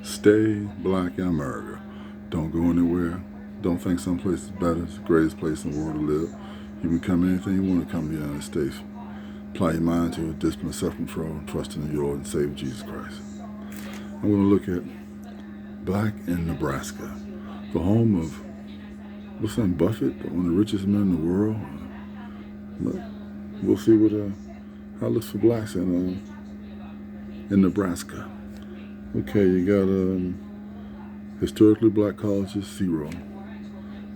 Stay black in America. Don't go anywhere. Don't think someplace is better. It's the greatest place in the world to live. You can come anything you want to come to the United States. Apply your mind to it, discipline, self-control, trust in the Lord and Savior Jesus Christ. I'm going to look at black in Nebraska, the home of, what's that, Buffett, one of the richest men in the world. But we'll see how it looks for blacks in Nebraska. Okay, you got historically black colleges, 0.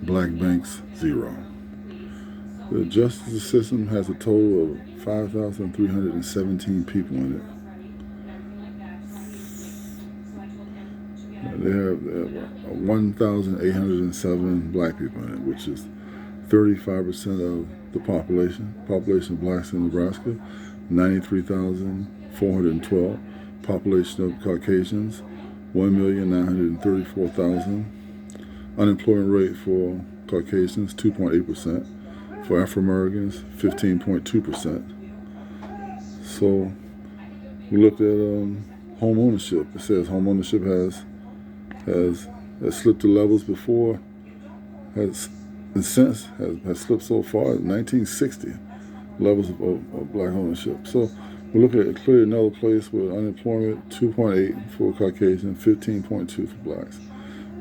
Black banks, 0. The justice system has a total of 5,317 people in it. They have 1,807 black people in it, which is 35% of the population. Population of blacks in Nebraska, 93,412. Population of Caucasians, 1,934,000. Unemployment rate for Caucasians, 2.8%. For Afro-Americans, 15.2%. So we looked at home ownership. It says home ownership has slipped to levels before, has slipped so far as 1960 levels of black ownership. So we look at clearly another place with unemployment 2.8 for Caucasians, 15.2 for blacks.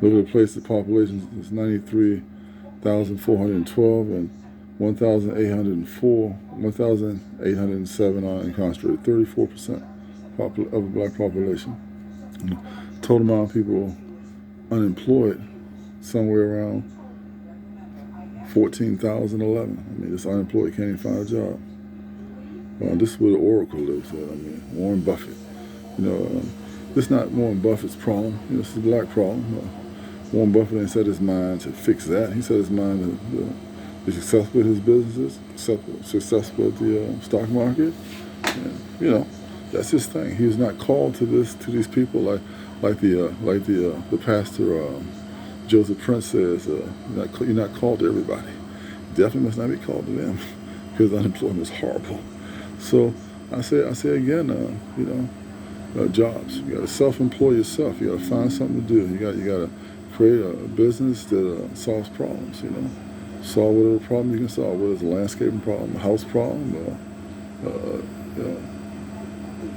Look at a place the population is 93,412 and 1,807 are incarcerated, 34% of the black population. Total amount of people unemployed, somewhere around 14,011. I mean, this unemployed can't even find a job. This is where the Oracle lives at. Warren Buffett. This is not Warren Buffett's problem. This is a black problem. Warren Buffett ain't set his mind to fix that. He set his mind to be successful in his businesses, successful at the stock market. And, that's his thing. He was not called to these people like the pastor Joseph Prince says. You're not called to everybody. You definitely must not be called to them because unemployment is horrible. So I say again, jobs. You got to self-employ yourself. You got to find something to do. You got to create a business that solves problems. Solve whatever problem you can solve. Whether it's a landscaping problem, a house problem, a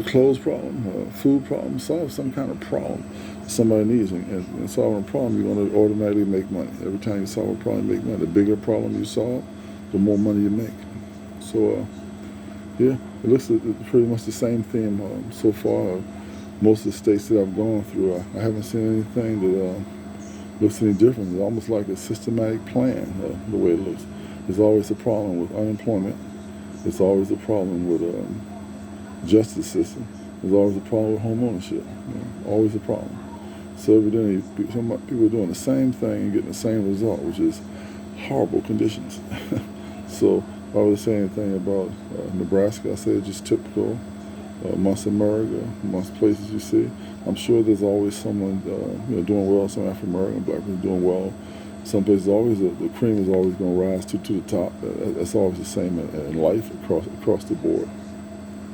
clothes problem, a food problem. Solve some kind of problem somebody needs, and solving a problem, you're going to automatically make money. Every time you solve a problem, you make money. The bigger problem you solve, the more money you make. So. Yeah, it looks pretty much the same theme so far. Most of the states that I've gone through, I haven't seen anything that looks any different. It's almost like a systematic plan, the way it looks. There's always a problem with unemployment. There's always a problem with justice system. There's always a problem with home ownership. Always a problem. So evidently, people are doing the same thing and getting the same result, which is horrible conditions. So if I was to say anything about Nebraska, I say it's just typical amongst America, amongst places you see. I'm sure there's always someone doing well, some Afro-American, black people doing well. Some places always the cream is always going to rise to the top. That's always the same in life across the board.